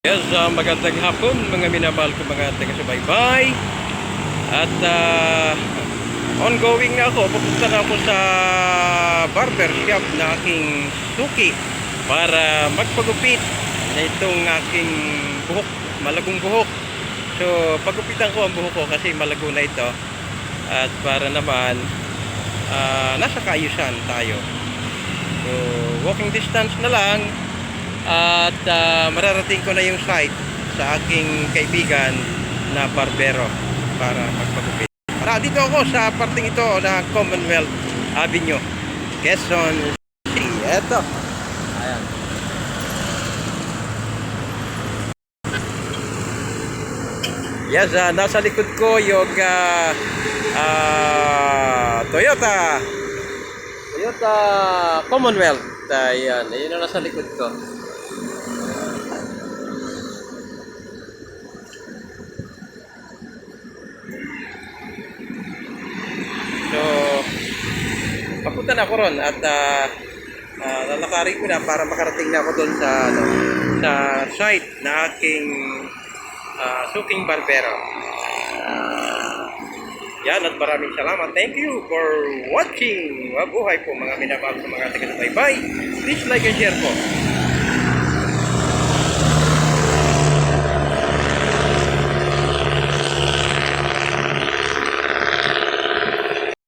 Yes, magandang hapon mga minamahal ko mga taga-subaybay. At ongoing na ako, pupunta na ako sa barber shop na aking suki para magpagupit na itong aking buhok, malagong buhok. So pagupitan ko ang buhok ko kasi malago na ito. At para naman nasa kaayusan tayo. So walking distance na lang. At mararating ko na yung site sa aking kaibigan na barbero para magpagupit. Dito ako sa parting ito na Commonwealth Avenue, Quezon City. Eto. Ayan. Yes, nasa likod ko yung Toyota Commonwealth. Ayan, ayun na nasa likod ko. So, papunta na ako ron at lalakarin ko na para makarating na ako doon sa sa site na aking suking barbero. Yan, at maraming salamat. Thank you for watching. Mabuhay po mga minamahal sa mga taga-subaybay. Please like and share po.